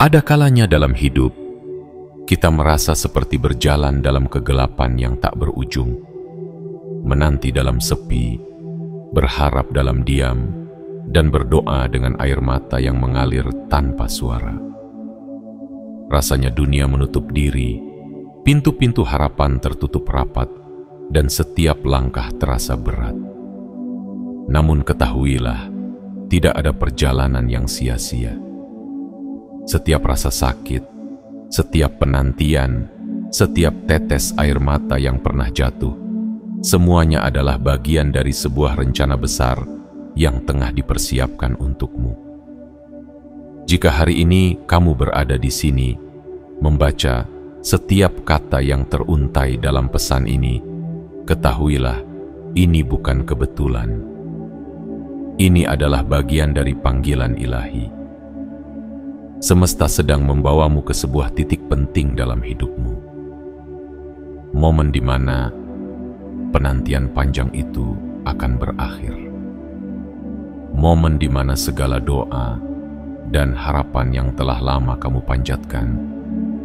Ada kalanya dalam hidup, kita merasa seperti berjalan dalam kegelapan yang tak berujung, menanti dalam sepi, berharap dalam diam, dan berdoa dengan air mata yang mengalir tanpa suara. Rasanya dunia menutup diri, pintu-pintu harapan tertutup rapat, dan setiap langkah terasa berat. Namun ketahuilah, tidak ada perjalanan yang sia-sia. Setiap rasa sakit, setiap penantian, setiap tetes air mata yang pernah jatuh, semuanya adalah bagian dari sebuah rencana besar yang tengah dipersiapkan untukmu. Jika hari ini kamu berada di sini, membaca setiap kata yang teruntai dalam pesan ini, ketahuilah, ini bukan kebetulan. Ini adalah bagian dari panggilan ilahi. Semesta sedang membawamu ke sebuah titik penting dalam hidupmu. Momen di mana penantian panjang itu akan berakhir. Momen di mana segala doa dan harapan yang telah lama kamu panjatkan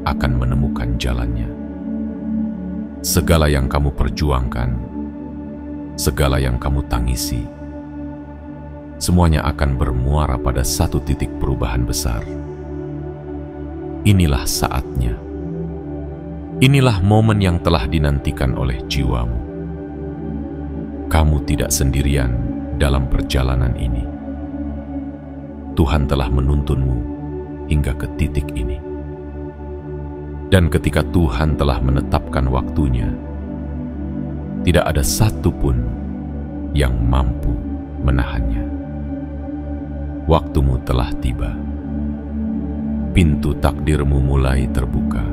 akan menemukan jalannya. Segala yang kamu perjuangkan, segala yang kamu tangisi, semuanya akan bermuara pada satu titik perubahan besar. Inilah saatnya. Inilah momen yang telah dinantikan oleh jiwamu. Kamu tidak sendirian dalam perjalanan ini. Tuhan telah menuntunmu hingga ke titik ini. Dan ketika Tuhan telah menetapkan waktunya, tidak ada satupun yang mampu menahannya. Waktumu telah tiba. Pintu takdirmu mulai terbuka.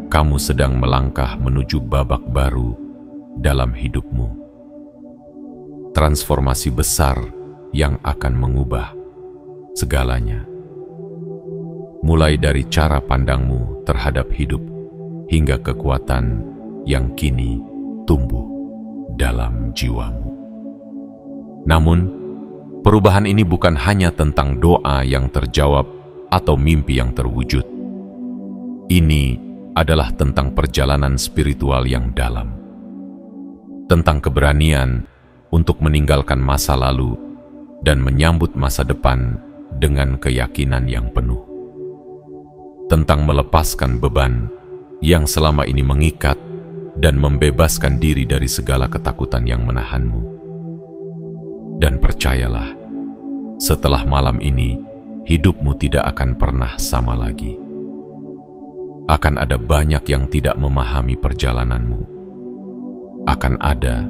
Kamu sedang melangkah menuju babak baru dalam hidupmu. Transformasi besar yang akan mengubah segalanya. Mulai dari cara pandangmu terhadap hidup hingga kekuatan yang kini tumbuh dalam jiwamu. Namun, perubahan ini bukan hanya tentang doa yang terjawab atau mimpi yang terwujud. Ini adalah tentang perjalanan spiritual yang dalam. Tentang keberanian untuk meninggalkan masa lalu dan menyambut masa depan dengan keyakinan yang penuh. Tentang melepaskan beban yang selama ini mengikat dan membebaskan diri dari segala ketakutan yang menahanmu. Dan percayalah, setelah malam ini, hidupmu tidak akan pernah sama lagi. Akan ada banyak yang tidak memahami perjalananmu. Akan ada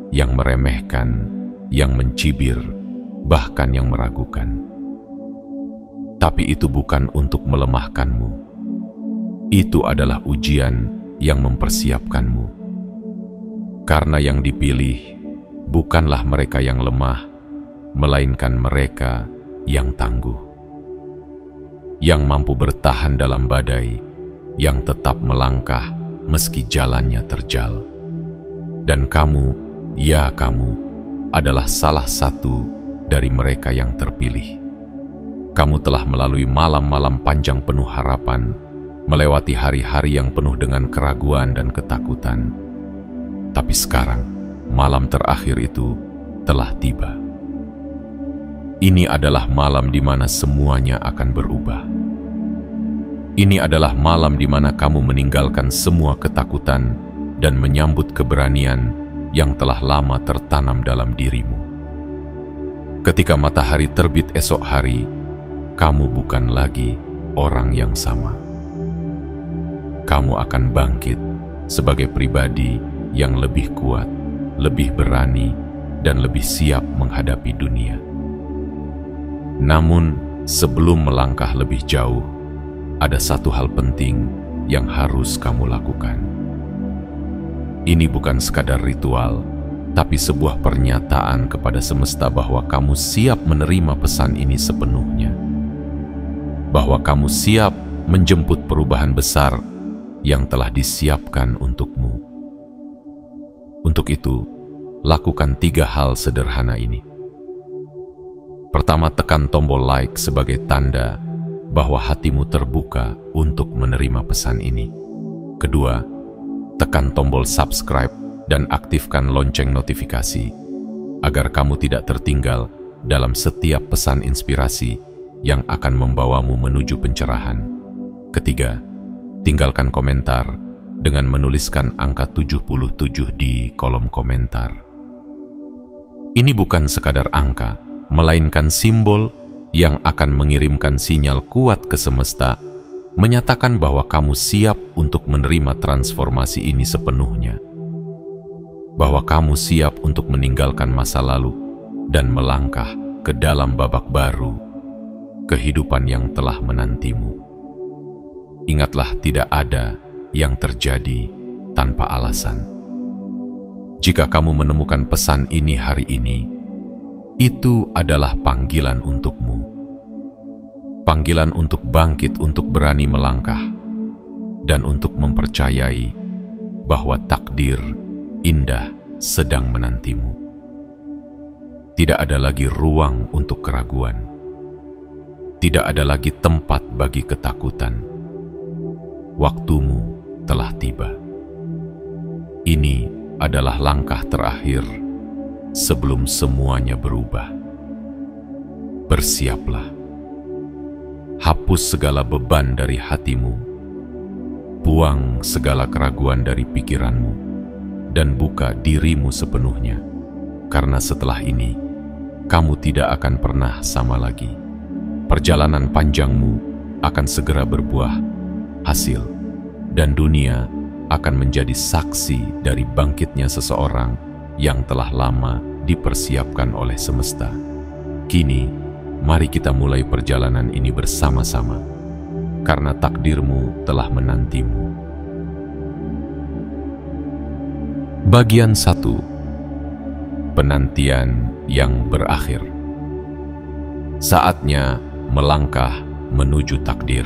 yang meremehkan, yang mencibir, bahkan yang meragukan. Tapi itu bukan untuk melemahkanmu. Itu adalah ujian yang mempersiapkanmu. Karena yang dipilih bukanlah mereka yang lemah, melainkan mereka yang tangguh, yang mampu bertahan dalam badai, yang tetap melangkah meski jalannya terjal. Dan kamu, ya kamu, adalah salah satu dari mereka yang terpilih. Kamu telah melalui malam-malam panjang penuh harapan, melewati hari-hari yang penuh dengan keraguan dan ketakutan. Tapi sekarang, malam terakhir itu telah tiba. Ini adalah malam di mana semuanya akan berubah. Ini adalah malam di mana kamu meninggalkan semua ketakutan dan menyambut keberanian yang telah lama tertanam dalam dirimu. Ketika matahari terbit esok hari, kamu bukan lagi orang yang sama. Kamu akan bangkit sebagai pribadi yang lebih kuat, lebih berani, dan lebih siap menghadapi dunia. Namun, sebelum melangkah lebih jauh, ada satu hal penting yang harus kamu lakukan. Ini bukan sekadar ritual, tapi sebuah pernyataan kepada semesta bahwa kamu siap menerima pesan ini sepenuhnya. Bahwa kamu siap menjemput perubahan besar yang telah disiapkan untukmu. Untuk itu, lakukan 3 hal sederhana ini. Pertama, tekan tombol like sebagai tanda bahwa hatimu terbuka untuk menerima pesan ini. Kedua, tekan tombol subscribe dan aktifkan lonceng notifikasi agar kamu tidak tertinggal dalam setiap pesan inspirasi yang akan membawamu menuju pencerahan. Ketiga, tinggalkan komentar dengan menuliskan angka 77 di kolom komentar. Ini bukan sekadar angka, melainkan simbol yang akan mengirimkan sinyal kuat ke semesta, menyatakan bahwa kamu siap untuk menerima transformasi ini sepenuhnya. Bahwa kamu siap untuk meninggalkan masa lalu dan melangkah ke dalam babak baru, kehidupan yang telah menantimu. Ingatlah, tidak ada yang terjadi tanpa alasan. Jika kamu menemukan pesan ini hari ini, itu adalah panggilan untukmu. Panggilan untuk bangkit, untuk berani melangkah, dan untuk mempercayai bahwa takdir indah sedang menantimu. Tidak ada lagi ruang untuk keraguan. Tidak ada lagi tempat bagi ketakutan. Waktumu telah tiba. Ini adalah langkah terakhir sebelum semuanya berubah. Bersiaplah. Hapus segala beban dari hatimu. Buang segala keraguan dari pikiranmu dan buka dirimu sepenuhnya. Karena setelah ini, kamu tidak akan pernah sama lagi. Perjalanan panjangmu akan segera berbuah hasil, dan dunia akan menjadi saksi dari bangkitnya seseorang yang telah lama dipersiapkan oleh semesta. Kini, mari kita mulai perjalanan ini bersama-sama, karena takdirmu telah menantimu. Bagian 1. Penantian yang berakhir. Saatnya melangkah menuju takdir.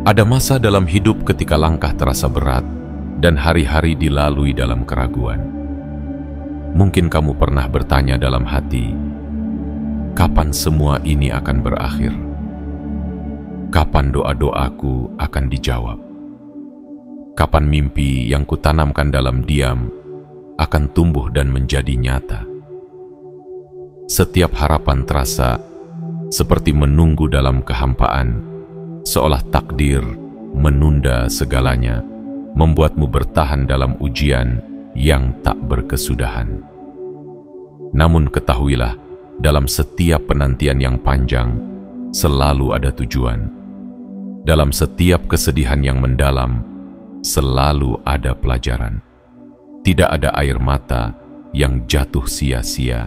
Ada masa dalam hidup ketika langkah terasa berat dan hari-hari dilalui dalam keraguan. Mungkin kamu pernah bertanya dalam hati, kapan semua ini akan berakhir? Kapan doa-doaku akan dijawab? Kapan mimpi yang kutanamkan dalam diam akan tumbuh dan menjadi nyata? Setiap harapan terasa seperti menunggu dalam kehampaan, seolah takdir menunda segalanya, membuatmu bertahan dalam ujian yang tak berkesudahan. Namun ketahuilah, dalam setiap penantian yang panjang, selalu ada tujuan. Dalam setiap kesedihan yang mendalam, selalu ada pelajaran. Tidak ada air mata yang jatuh sia-sia.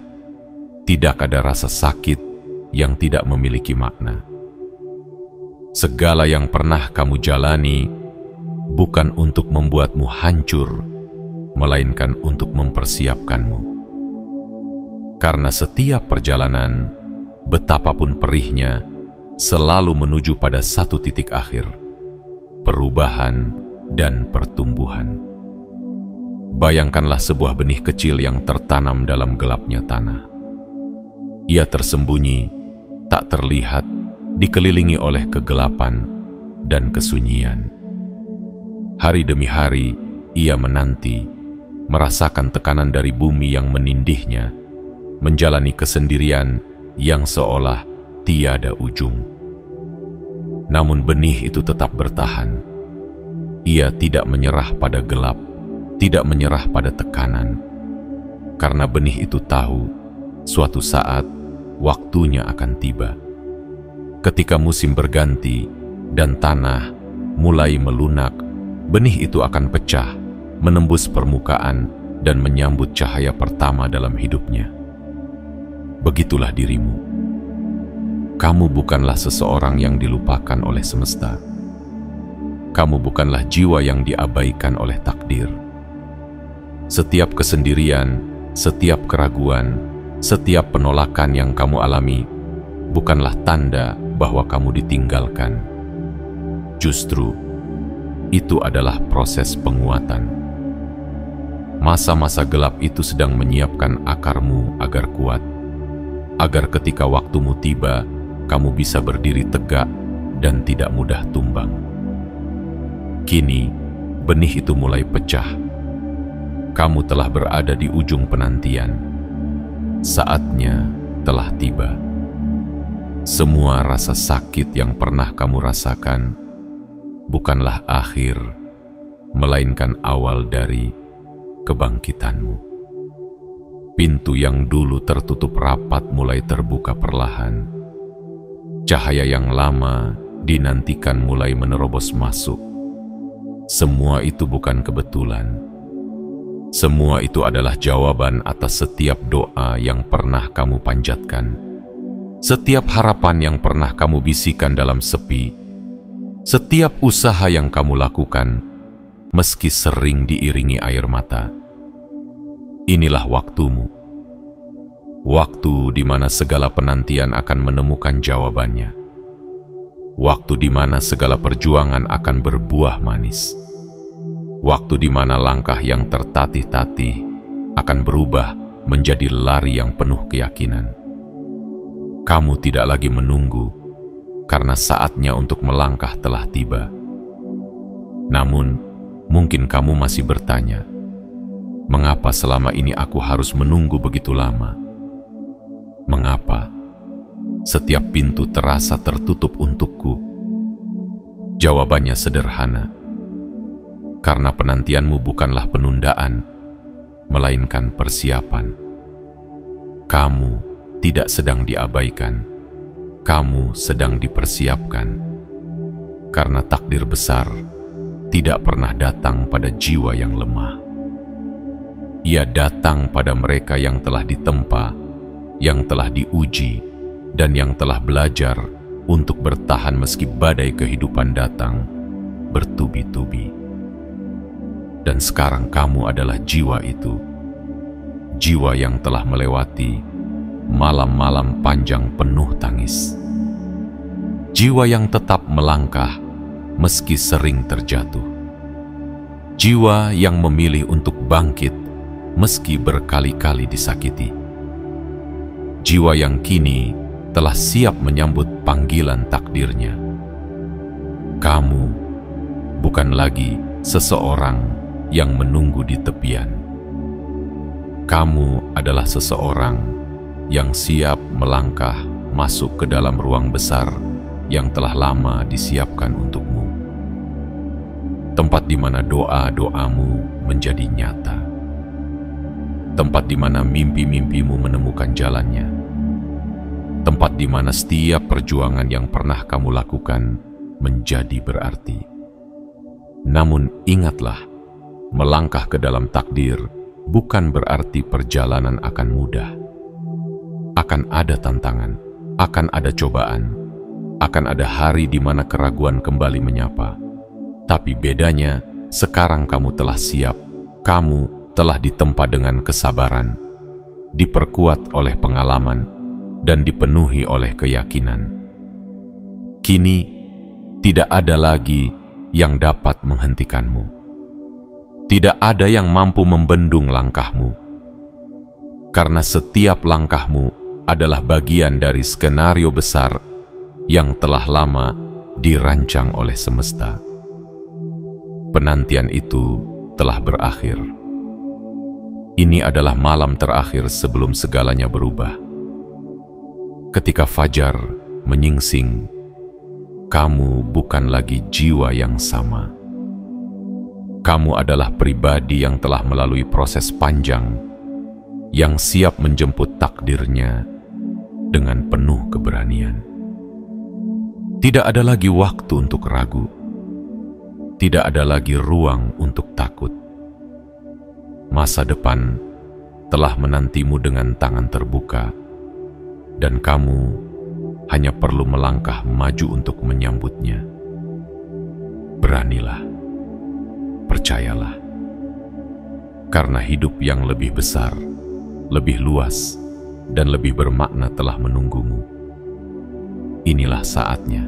Tidak ada rasa sakit yang tidak memiliki makna. Segala yang pernah kamu jalani bukan untuk membuatmu hancur, melainkan untuk mempersiapkanmu. Karena setiap perjalanan, betapapun perihnya, selalu menuju pada satu titik akhir, perubahan dan pertumbuhan. Bayangkanlah sebuah benih kecil yang tertanam dalam gelapnya tanah. Ia tersembunyi, tak terlihat, dikelilingi oleh kegelapan dan kesunyian. Hari demi hari, ia menanti, merasakan tekanan dari bumi yang menindihnya, menjalani kesendirian yang seolah tiada ujung. Namun benih itu tetap bertahan. Ia tidak menyerah pada gelap, tidak menyerah pada tekanan, karena benih itu tahu suatu saat waktunya akan tiba. Ketika musim berganti dan tanah mulai melunak, benih itu akan pecah, menembus permukaan dan menyambut cahaya pertama dalam hidupnya. Begitulah dirimu. Kamu bukanlah seseorang yang dilupakan oleh semesta. Kamu bukanlah jiwa yang diabaikan oleh takdir. Setiap kesendirian, setiap keraguan, setiap penolakan yang kamu alami bukanlah tanda bahwa kamu ditinggalkan. Justru, itu adalah proses penguatan. Masa-masa gelap itu sedang menyiapkan akarmu agar kuat, agar ketika waktumu tiba, kamu bisa berdiri tegak dan tidak mudah tumbang. Kini, benih itu mulai pecah. Kamu telah berada di ujung penantian. Saatnya telah tiba. Semua rasa sakit yang pernah kamu rasakan bukanlah akhir, melainkan awal dari kebangkitanmu. Pintu yang dulu tertutup rapat mulai terbuka perlahan. Cahaya yang lama dinantikan mulai menerobos masuk. Semua itu bukan kebetulan. Semua itu adalah jawaban atas setiap doa yang pernah kamu panjatkan, setiap harapan yang pernah kamu bisikan dalam sepi, setiap usaha yang kamu lakukan, meski sering diiringi air mata. Inilah waktumu, waktu di mana segala penantian akan menemukan jawabannya, waktu di mana segala perjuangan akan berbuah manis, waktu di mana langkah yang tertatih-tatih akan berubah menjadi lari yang penuh keyakinan. Kamu tidak lagi menunggu, karena saatnya untuk melangkah telah tiba. Namun, mungkin kamu masih bertanya, mengapa selama ini aku harus menunggu begitu lama? Mengapa setiap pintu terasa tertutup untukku? Jawabannya sederhana. Karena penantianmu bukanlah penundaan, melainkan persiapan. Kamu tidak sedang diabaikan, kamu sedang dipersiapkan. Karena takdir besar tidak pernah datang pada jiwa yang lemah. Ia datang pada mereka yang telah ditempa, yang telah diuji, dan yang telah belajar untuk bertahan meski badai kehidupan datang bertubi-tubi. Dan sekarang kamu adalah jiwa itu, jiwa yang telah melewati malam-malam panjang penuh tangis, jiwa yang tetap melangkah meski sering terjatuh, jiwa yang memilih untuk bangkit meski berkali-kali disakiti, jiwa yang kini telah siap menyambut panggilan takdirnya. Kamu bukan lagi seseorang yang menunggu di tepian. Kamu adalah seseorang yang siap melangkah masuk ke dalam ruang besar yang telah lama disiapkan untukmu. Tempat di mana doa-doamu menjadi nyata. Tempat di mana mimpi-mimpimu menemukan jalannya. Tempat di mana setiap perjuangan yang pernah kamu lakukan menjadi berarti. Namun ingatlah, melangkah ke dalam takdir bukan berarti perjalanan akan mudah. Akan ada tantangan, akan ada cobaan, akan ada hari di mana keraguan kembali menyapa. Tapi bedanya, sekarang kamu telah siap, kamu telah ditempa dengan kesabaran, diperkuat oleh pengalaman, dan dipenuhi oleh keyakinan. Kini, tidak ada lagi yang dapat menghentikanmu. Tidak ada yang mampu membendung langkahmu, karena setiap langkahmu adalah bagian dari skenario besar yang telah lama dirancang oleh semesta. Penantian itu telah berakhir. Ini adalah malam terakhir sebelum segalanya berubah. Ketika fajar menyingsing, kamu bukan lagi jiwa yang sama. Kamu adalah pribadi yang telah melalui proses panjang, yang siap menjemput takdirnya dengan penuh keberanian. Tidak ada lagi waktu untuk ragu. Tidak ada lagi ruang untuk takut. Masa depan telah menantimu dengan tangan terbuka, dan kamu hanya perlu melangkah maju untuk menyambutnya. Beranilah. Percayalah, karena hidup yang lebih besar, lebih luas, dan lebih bermakna telah menunggumu. Inilah saatnya.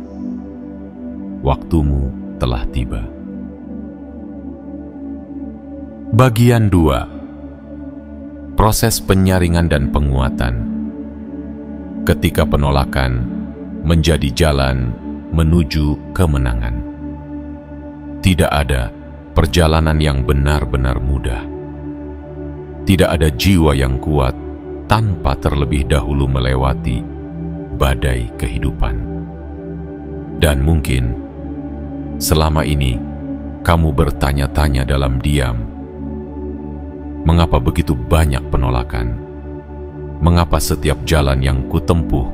Waktumu telah tiba. Bagian 2. Proses penyaringan dan penguatan. Ketika penolakan menjadi jalan menuju kemenangan. Tidak ada perjalanan yang benar-benar mudah. Tidak ada jiwa yang kuat tanpa terlebih dahulu melewati badai kehidupan. Dan mungkin selama ini kamu bertanya-tanya dalam diam, mengapa begitu banyak penolakan? Mengapa setiap jalan yang kutempuh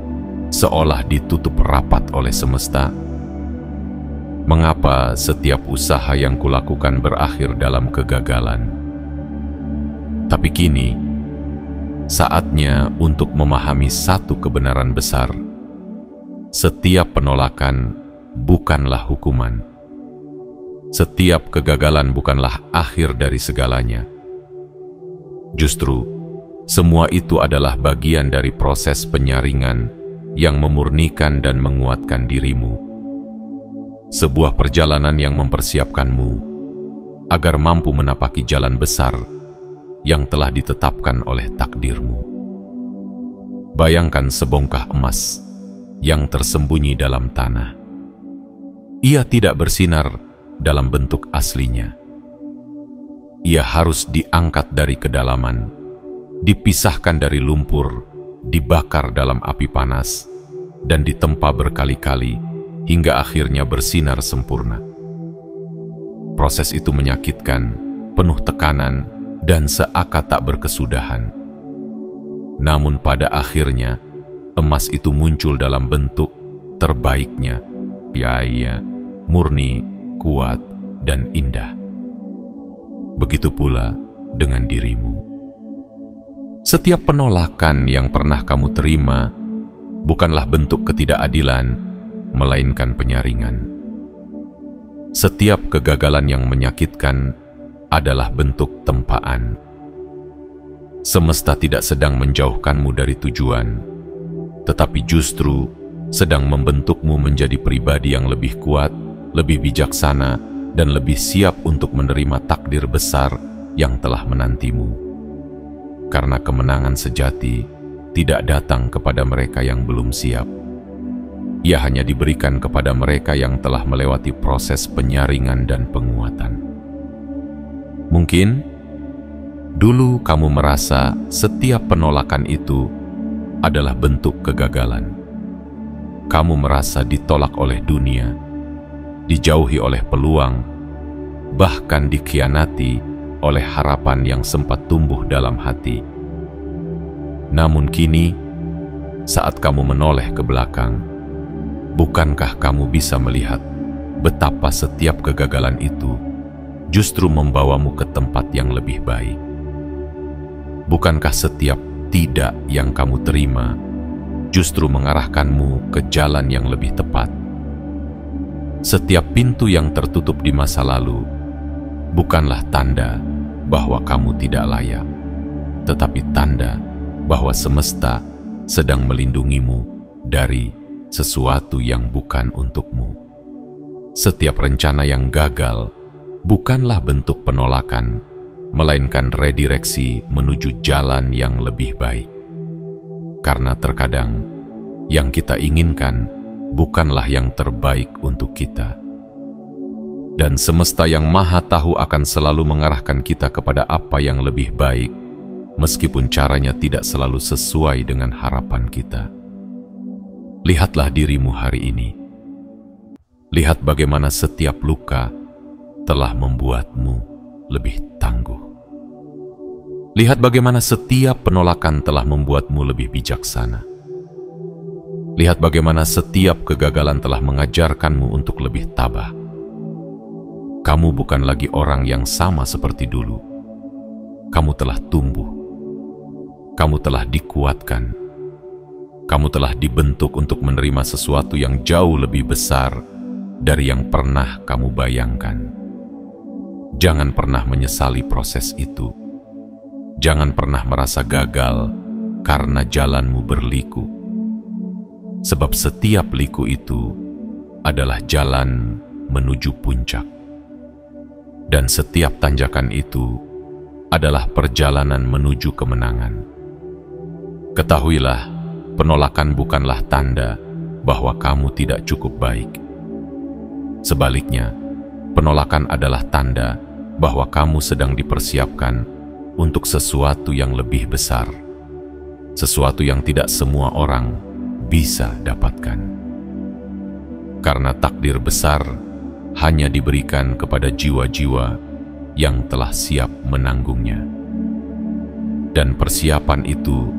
seolah ditutup rapat oleh semesta? Mengapa setiap usaha yang kulakukan berakhir dalam kegagalan? Tapi kini, saatnya untuk memahami satu kebenaran besar. Setiap penolakan bukanlah hukuman. Setiap kegagalan bukanlah akhir dari segalanya. Justru, semua itu adalah bagian dari proses penyaringan yang memurnikan dan menguatkan dirimu. Sebuah perjalanan yang mempersiapkanmu agar mampu menapaki jalan besar yang telah ditetapkan oleh takdirmu. Bayangkan sebongkah emas yang tersembunyi dalam tanah. Ia tidak bersinar dalam bentuk aslinya. Ia harus diangkat dari kedalaman, dipisahkan dari lumpur, dibakar dalam api panas, dan ditempa berkali-kali hingga akhirnya bersinar sempurna. Proses itu menyakitkan, penuh tekanan, dan seakan tak berkesudahan. Namun pada akhirnya, emas itu muncul dalam bentuk terbaiknya, yaitu murni, kuat, dan indah. Begitu pula dengan dirimu. Setiap penolakan yang pernah kamu terima bukanlah bentuk ketidakadilan, melainkan penyaringan. Setiap kegagalan yang menyakitkan adalah bentuk tempaan. Semesta tidak sedang menjauhkanmu dari tujuan, tetapi justru sedang membentukmu menjadi pribadi yang lebih kuat, lebih bijaksana, dan lebih siap untuk menerima takdir besar yang telah menantimu. Karena kemenangan sejati tidak datang kepada mereka yang belum siap. Ia hanya diberikan kepada mereka yang telah melewati proses penyaringan dan penguatan. Mungkin dulu kamu merasa setiap penolakan itu adalah bentuk kegagalan. Kamu merasa ditolak oleh dunia, dijauhi oleh peluang, bahkan dikhianati oleh harapan yang sempat tumbuh dalam hati. Namun kini, saat kamu menoleh ke belakang, bukankah kamu bisa melihat betapa setiap kegagalan itu justru membawamu ke tempat yang lebih baik? Bukankah setiap tidak yang kamu terima justru mengarahkanmu ke jalan yang lebih tepat? Setiap pintu yang tertutup di masa lalu bukanlah tanda bahwa kamu tidak layak, tetapi tanda bahwa semesta sedang melindungimu dari sesuatu yang bukan untukmu. Setiap rencana yang gagal bukanlah bentuk penolakan, melainkan redireksi menuju jalan yang lebih baik. Karena terkadang yang kita inginkan bukanlah yang terbaik untuk kita. Dan semesta yang maha tahu akan selalu mengarahkan kita kepada apa yang lebih baik, meskipun caranya tidak selalu sesuai dengan harapan kita. Lihatlah dirimu hari ini. Lihat bagaimana setiap luka telah membuatmu lebih tangguh. Lihat bagaimana setiap penolakan telah membuatmu lebih bijaksana. Lihat bagaimana setiap kegagalan telah mengajarkanmu untuk lebih tabah. Kamu bukan lagi orang yang sama seperti dulu. Kamu telah tumbuh. Kamu telah dikuatkan. Kamu telah dibentuk untuk menerima sesuatu yang jauh lebih besar dari yang pernah kamu bayangkan. Jangan pernah menyesali proses itu. Jangan pernah merasa gagal karena jalanmu berliku. Sebab setiap liku itu adalah jalan menuju puncak. Dan setiap tanjakan itu adalah perjalanan menuju kemenangan. Ketahuilah, penolakan bukanlah tanda bahwa kamu tidak cukup baik. Sebaliknya, penolakan adalah tanda bahwa kamu sedang dipersiapkan untuk sesuatu yang lebih besar, sesuatu yang tidak semua orang bisa dapatkan. Karena takdir besar hanya diberikan kepada jiwa-jiwa yang telah siap menanggungnya. Dan persiapan itu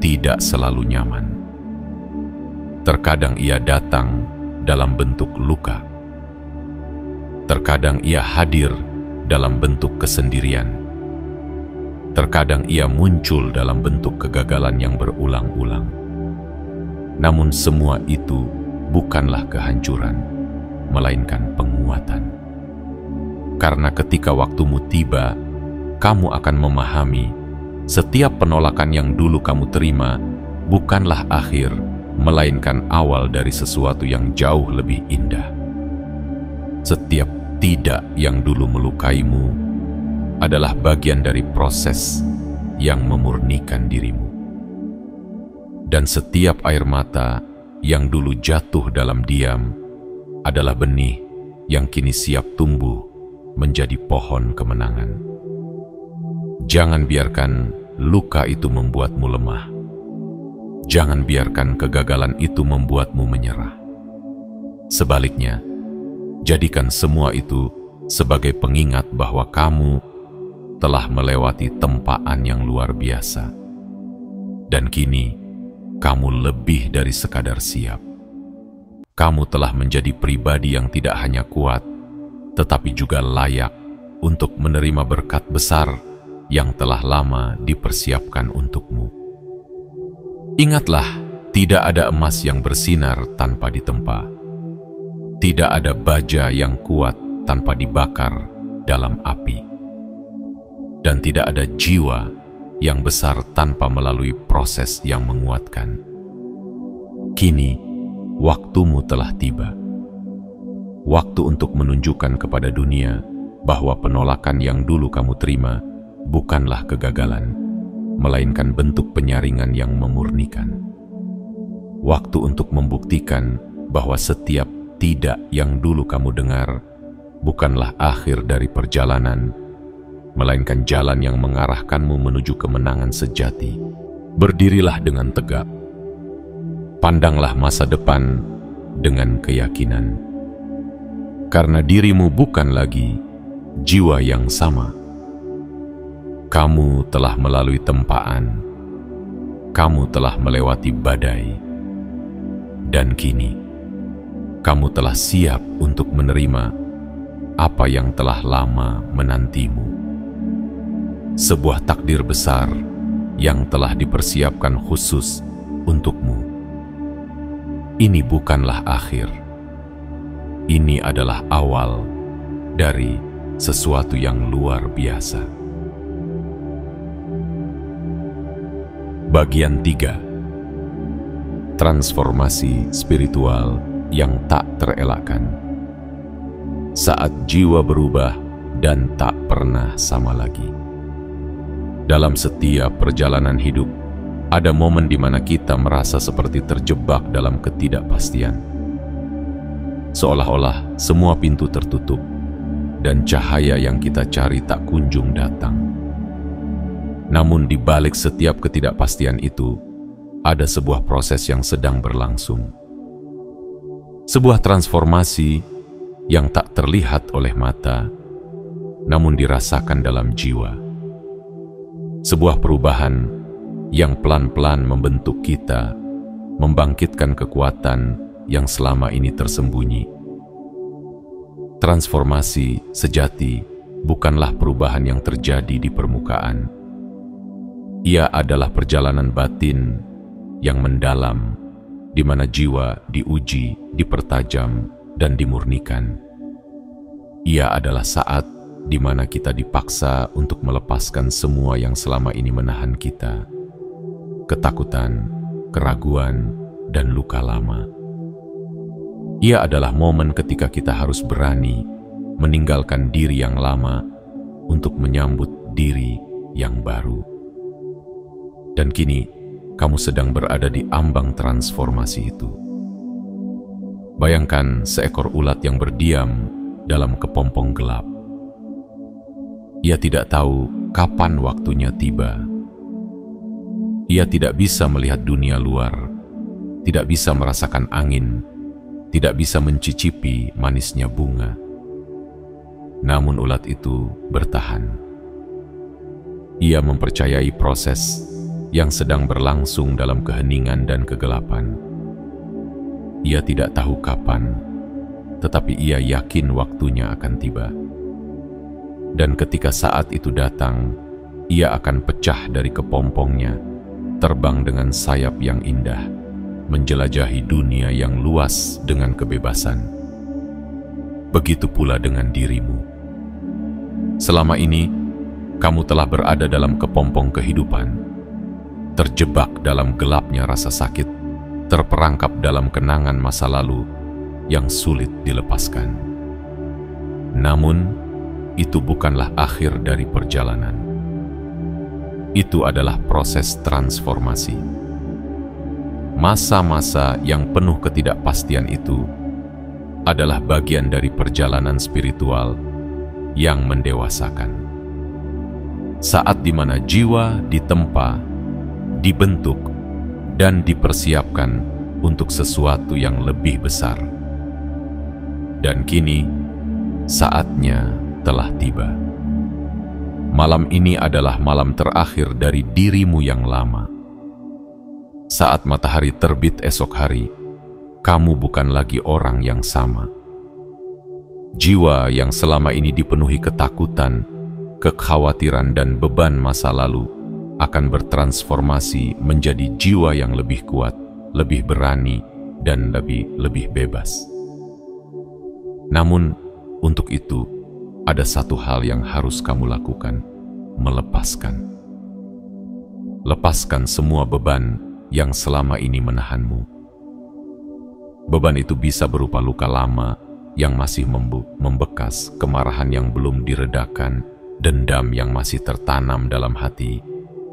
tidak selalu nyaman. Terkadang ia datang dalam bentuk luka. Terkadang ia hadir dalam bentuk kesendirian. Terkadang ia muncul dalam bentuk kegagalan yang berulang-ulang. Namun semua itu bukanlah kehancuran, melainkan penguatan. Karena ketika waktumu tiba, kamu akan memahami setiap penolakan yang dulu kamu terima bukanlah akhir, melainkan awal dari sesuatu yang jauh lebih indah. Setiap tidak yang dulu melukaimu adalah bagian dari proses yang memurnikan dirimu. Dan setiap air mata yang dulu jatuh dalam diam adalah benih yang kini siap tumbuh menjadi pohon kemenangan. Jangan biarkan luka itu membuatmu lemah. Jangan biarkan kegagalan itu membuatmu menyerah. Sebaliknya, jadikan semua itu sebagai pengingat bahwa kamu telah melewati tempaan yang luar biasa. Dan kini, kamu lebih dari sekadar siap. Kamu telah menjadi pribadi yang tidak hanya kuat, tetapi juga layak untuk menerima berkat besar yang telah lama dipersiapkan untukmu. Ingatlah, tidak ada emas yang bersinar tanpa ditempa. Tidak ada baja yang kuat tanpa dibakar dalam api. Dan tidak ada jiwa yang besar tanpa melalui proses yang menguatkan. Kini, waktumu telah tiba. Waktu untuk menunjukkan kepada dunia bahwa penolakan yang dulu kamu terima bukanlah kegagalan, melainkan bentuk penyaringan yang memurnikan. Waktu untuk membuktikan bahwa setiap tidak yang dulu kamu dengar bukanlah akhir dari perjalanan, melainkan jalan yang mengarahkanmu menuju kemenangan sejati. Berdirilah dengan tegak. Pandanglah masa depan dengan keyakinan. Karena dirimu bukan lagi jiwa yang sama. Kamu telah melalui tempaan. Kamu telah melewati badai. Dan kini, kamu telah siap untuk menerima apa yang telah lama menantimu. Sebuah takdir besar yang telah dipersiapkan khusus untukmu. Ini bukanlah akhir. Ini adalah awal dari sesuatu yang luar biasa. Bagian 3. Transformasi spiritual yang tak terelakkan. Saat jiwa berubah dan tak pernah sama lagi. Dalam setiap perjalanan hidup, ada momen di mana kita merasa seperti terjebak dalam ketidakpastian. Seolah-olah semua pintu tertutup dan cahaya yang kita cari tak kunjung datang. Namun di balik setiap ketidakpastian itu, ada sebuah proses yang sedang berlangsung. Sebuah transformasi yang tak terlihat oleh mata, namun dirasakan dalam jiwa. Sebuah perubahan yang pelan-pelan membentuk kita, membangkitkan kekuatan yang selama ini tersembunyi. Transformasi sejati bukanlah perubahan yang terjadi di permukaan. Ia adalah perjalanan batin yang mendalam, di mana jiwa diuji, dipertajam, dan dimurnikan. Ia adalah saat di mana kita dipaksa untuk melepaskan semua yang selama ini menahan kita, ketakutan, keraguan, dan luka lama. Ia adalah momen ketika kita harus berani meninggalkan diri yang lama untuk menyambut diri yang baru. Dan kini, kamu sedang berada di ambang transformasi itu. Bayangkan seekor ulat yang berdiam dalam kepompong gelap. Ia tidak tahu kapan waktunya tiba. Ia tidak bisa melihat dunia luar, tidak bisa merasakan angin, tidak bisa mencicipi manisnya bunga. Namun ulat itu bertahan. Ia mempercayai proses yang sedang berlangsung dalam keheningan dan kegelapan. Ia tidak tahu kapan, tetapi ia yakin waktunya akan tiba. Dan ketika saat itu datang, ia akan pecah dari kepompongnya, terbang dengan sayap yang indah, menjelajahi dunia yang luas dengan kebebasan. Begitu pula dengan dirimu. Selama ini, kamu telah berada dalam kepompong kehidupan, terjebak dalam gelapnya rasa sakit, terperangkap dalam kenangan masa lalu yang sulit dilepaskan. Namun, itu bukanlah akhir dari perjalanan. Itu adalah proses transformasi. Masa-masa yang penuh ketidakpastian itu adalah bagian dari perjalanan spiritual yang mendewasakan. Saat di mana jiwa ditempa, dibentuk, dan dipersiapkan untuk sesuatu yang lebih besar. Dan kini, saatnya telah tiba. Malam ini adalah malam terakhir dari dirimu yang lama. Saat matahari terbit esok hari, kamu bukan lagi orang yang sama. Jiwa yang selama ini dipenuhi ketakutan, kekhawatiran, dan beban masa lalu akan bertransformasi menjadi jiwa yang lebih kuat, lebih berani, dan lebih bebas. Namun, untuk itu, ada satu hal yang harus kamu lakukan, melepaskan. Lepaskan semua beban yang selama ini menahanmu. Beban itu bisa berupa luka lama yang masih membekas, kemarahan yang belum diredakan, dendam yang masih tertanam dalam hati,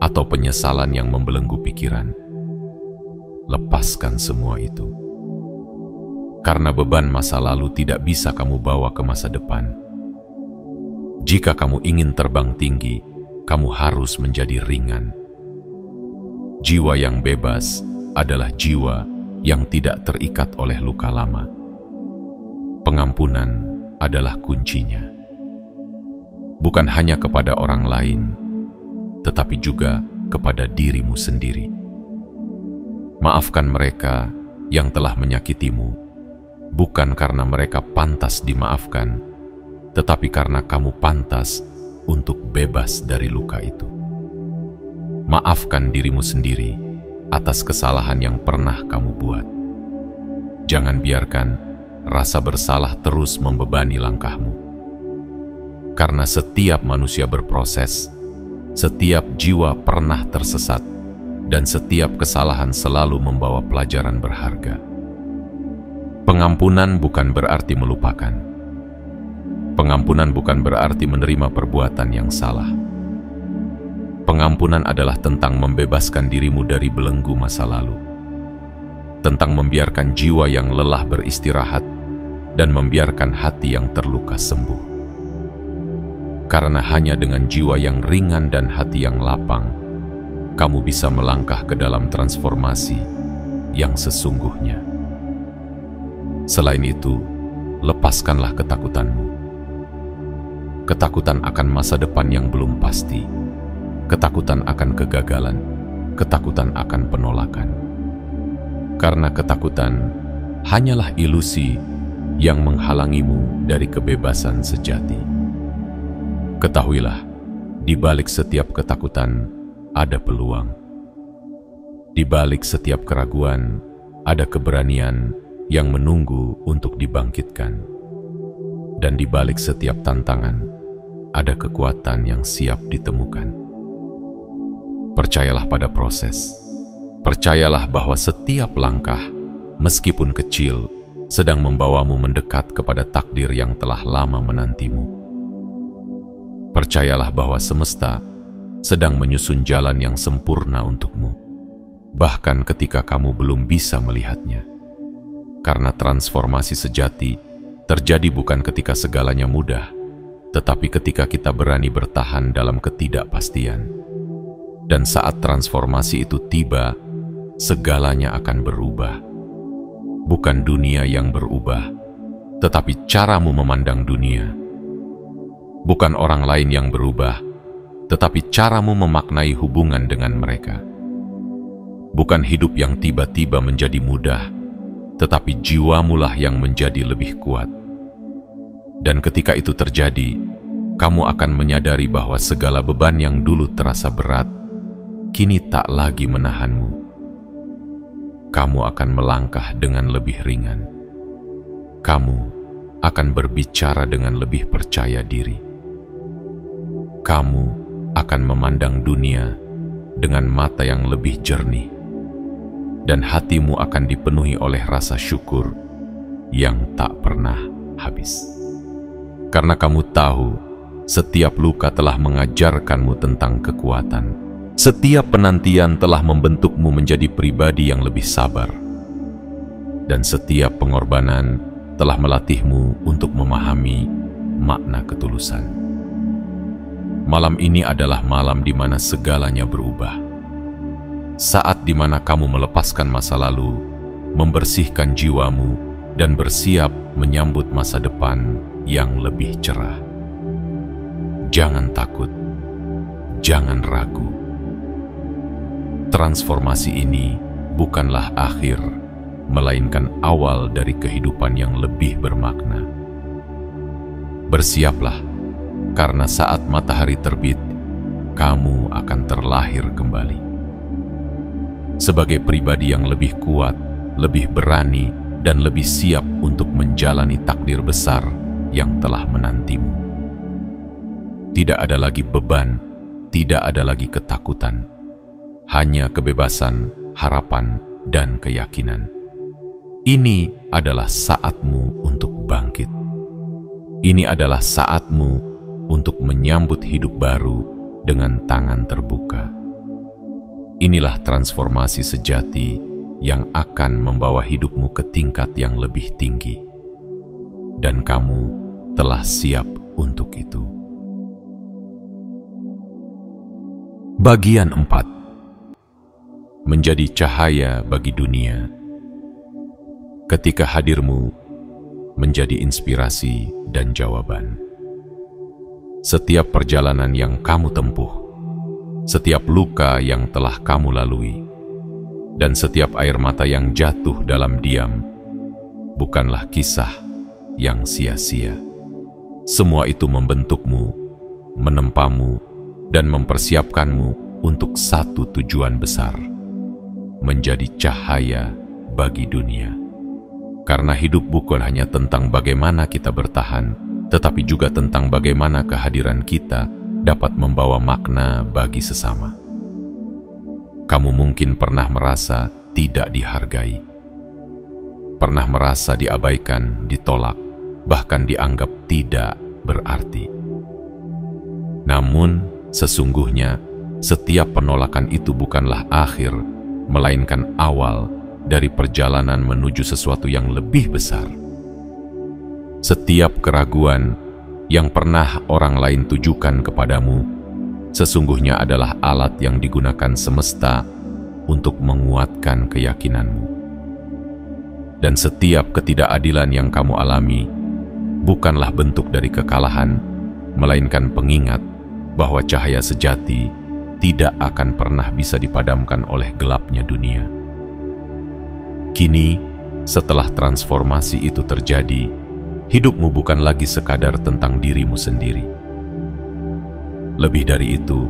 atau penyesalan yang membelenggu pikiran. Lepaskan semua itu. Karena beban masa lalu tidak bisa kamu bawa ke masa depan. Jika kamu ingin terbang tinggi, kamu harus menjadi ringan. Jiwa yang bebas adalah jiwa yang tidak terikat oleh luka lama. Pengampunan adalah kuncinya. Bukan hanya kepada orang lain, tetapi juga kepada dirimu sendiri. Maafkan mereka yang telah menyakitimu, bukan karena mereka pantas dimaafkan, tetapi karena kamu pantas untuk bebas dari luka itu. Maafkan dirimu sendiri atas kesalahan yang pernah kamu buat. Jangan biarkan rasa bersalah terus membebani langkahmu. Karena setiap manusia berproses, setiap jiwa pernah tersesat, dan setiap kesalahan selalu membawa pelajaran berharga. Pengampunan bukan berarti melupakan. Pengampunan bukan berarti menerima perbuatan yang salah. Pengampunan adalah tentang membebaskan dirimu dari belenggu masa lalu, tentang membiarkan jiwa yang lelah beristirahat dan membiarkan hati yang terluka sembuh. Karena hanya dengan jiwa yang ringan dan hati yang lapang, kamu bisa melangkah ke dalam transformasi yang sesungguhnya. Selain itu, lepaskanlah ketakutanmu. Ketakutan akan masa depan yang belum pasti, ketakutan akan kegagalan, ketakutan akan penolakan. Karena ketakutan hanyalah ilusi yang menghalangimu dari kebebasan sejati. Ketahuilah, di balik setiap ketakutan ada peluang. Di balik setiap keraguan ada keberanian yang menunggu untuk dibangkitkan. Dan di balik setiap tantangan ada kekuatan yang siap ditemukan. Percayalah pada proses. Percayalah bahwa setiap langkah, meskipun kecil, sedang membawamu mendekat kepada takdir yang telah lama menantimu. Percayalah bahwa semesta sedang menyusun jalan yang sempurna untukmu, bahkan ketika kamu belum bisa melihatnya. Karena transformasi sejati terjadi bukan ketika segalanya mudah, tetapi ketika kita berani bertahan dalam ketidakpastian. Dan saat transformasi itu tiba, segalanya akan berubah. Bukan dunia yang berubah, tetapi caramu memandang dunia. Bukan orang lain yang berubah, tetapi caramu memaknai hubungan dengan mereka. Bukan hidup yang tiba-tiba menjadi mudah, tetapi jiwamulah yang menjadi lebih kuat. Dan ketika itu terjadi, kamu akan menyadari bahwa segala beban yang dulu terasa berat, kini tak lagi menahanmu. Kamu akan melangkah dengan lebih ringan. Kamu akan berbicara dengan lebih percaya diri. Kamu akan memandang dunia dengan mata yang lebih jernih, dan hatimu akan dipenuhi oleh rasa syukur yang tak pernah habis. Karena kamu tahu, setiap luka telah mengajarkanmu tentang kekuatan. Setiap penantian telah membentukmu menjadi pribadi yang lebih sabar. Dan setiap pengorbanan telah melatihmu untuk memahami makna ketulusan. Malam ini adalah malam di mana segalanya berubah. Saat di mana kamu melepaskan masa lalu, membersihkan jiwamu, dan bersiap menyambut masa depan yang lebih cerah. Jangan takut, jangan ragu. Transformasi ini bukanlah akhir, melainkan awal dari kehidupan yang lebih bermakna. Bersiaplah, karena saat matahari terbit, kamu akan terlahir kembali. Sebagai pribadi yang lebih kuat, lebih berani, dan lebih siap untuk menjalani takdir besar yang telah menantimu. Tidak ada lagi beban, tidak ada lagi ketakutan. Hanya kebebasan, harapan, dan keyakinan. Ini adalah saatmu untuk bangkit. Ini adalah saatmu untuk menyambut hidup baru dengan tangan terbuka. Inilah transformasi sejati yang akan membawa hidupmu ke tingkat yang lebih tinggi. Dan kamu telah siap untuk itu. Bagian 4. Menjadi cahaya bagi dunia. Ketika hadirmu menjadi inspirasi dan jawaban. Setiap perjalanan yang kamu tempuh, setiap luka yang telah kamu lalui, dan setiap air mata yang jatuh dalam diam, bukanlah kisah yang sia-sia. Semua itu membentukmu, menempamu, dan mempersiapkanmu untuk satu tujuan besar. Menjadi cahaya bagi dunia. Karena hidup bukan hanya tentang bagaimana kita bertahan, tetapi juga tentang bagaimana kehadiran kita dapat membawa makna bagi sesama. Kamu mungkin pernah merasa tidak dihargai, pernah merasa diabaikan, ditolak, bahkan dianggap tidak berarti. Namun, sesungguhnya setiap penolakan itu bukanlah akhir, melainkan awal dari perjalanan menuju sesuatu yang lebih besar. Setiap keraguan yang pernah orang lain tujukan kepadamu, sesungguhnya adalah alat yang digunakan semesta untuk menguatkan keyakinanmu. Dan setiap ketidakadilan yang kamu alami, bukanlah bentuk dari kekalahan, melainkan pengingat bahwa cahaya sejati tidak akan pernah bisa dipadamkan oleh gelapnya dunia. Kini, setelah transformasi itu terjadi, hidupmu bukan lagi sekadar tentang dirimu sendiri. Lebih dari itu,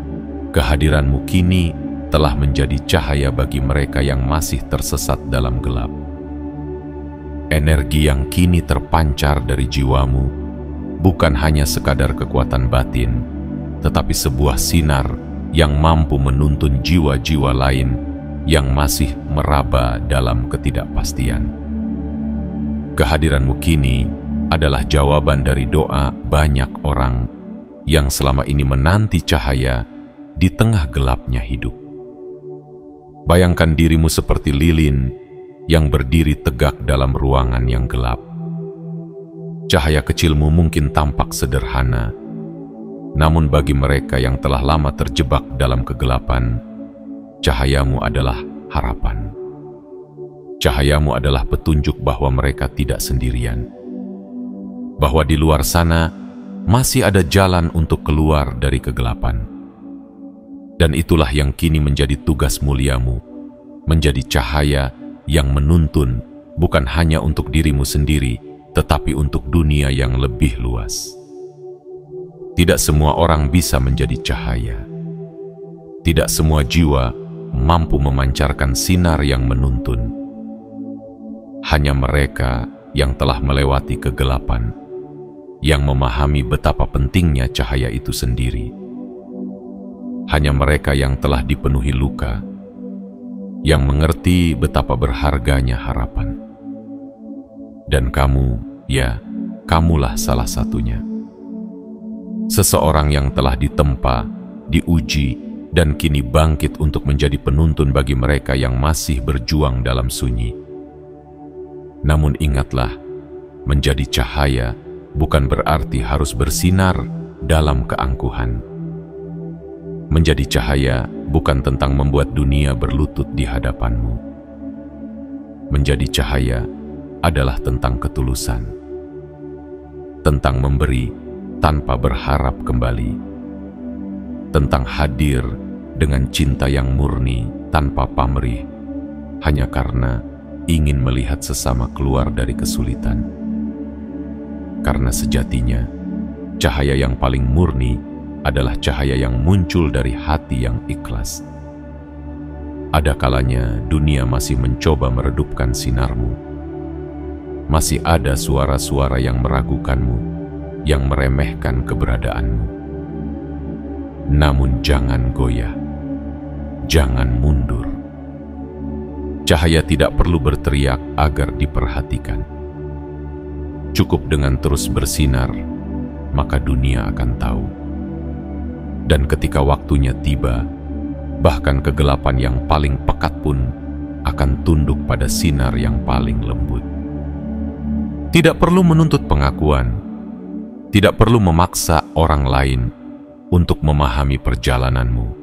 kehadiranmu kini telah menjadi cahaya bagi mereka yang masih tersesat dalam gelap. Energi yang kini terpancar dari jiwamu bukan hanya sekadar kekuatan batin, tetapi sebuah sinar yang mampu menuntun jiwa-jiwa lain yang masih meraba dalam ketidakpastian. Kehadiranmu kini adalah jawaban dari doa banyak orang yang selama ini menanti cahaya di tengah gelapnya hidup. Bayangkan dirimu seperti lilin yang berdiri tegak dalam ruangan yang gelap. Cahaya kecilmu mungkin tampak sederhana, namun bagi mereka yang telah lama terjebak dalam kegelapan, cahayamu adalah harapan. Cahayamu adalah petunjuk bahwa mereka tidak sendirian, bahwa di luar sana masih ada jalan untuk keluar dari kegelapan. Dan itulah yang kini menjadi tugas muliamu, menjadi cahaya yang menuntun bukan hanya untuk dirimu sendiri, tetapi untuk dunia yang lebih luas. Tidak semua orang bisa menjadi cahaya. Tidak semua jiwa mampu memancarkan sinar yang menuntun. Hanya mereka yang telah melewati kegelapan, yang memahami betapa pentingnya cahaya itu sendiri. Hanya mereka yang telah dipenuhi luka, yang mengerti betapa berharganya harapan. Dan kamu, ya, kamulah salah satunya. Seseorang yang telah ditempa, diuji, dan kini bangkit untuk menjadi penuntun bagi mereka yang masih berjuang dalam sunyi. Namun ingatlah, menjadi cahaya bukan berarti harus bersinar dalam keangkuhan. Menjadi cahaya bukan tentang membuat dunia berlutut di hadapanmu. Menjadi cahaya adalah tentang ketulusan, tentang memberi tanpa berharap kembali, tentang hadir dengan cinta yang murni tanpa pamrih, hanya karena ingin melihat sesama keluar dari kesulitan. Karena sejatinya, cahaya yang paling murni adalah cahaya yang muncul dari hati yang ikhlas. Ada kalanya dunia masih mencoba meredupkan sinarmu. Masih ada suara-suara yang meragukanmu, yang meremehkan keberadaanmu. Namun jangan goyah, jangan mundur. Cahaya tidak perlu berteriak agar diperhatikan. Cukup dengan terus bersinar, maka dunia akan tahu. Dan ketika waktunya tiba, bahkan kegelapan yang paling pekat pun akan tunduk pada sinar yang paling lembut. Tidak perlu menuntut pengakuan, tidak perlu memaksa orang lain untuk memahami perjalananmu.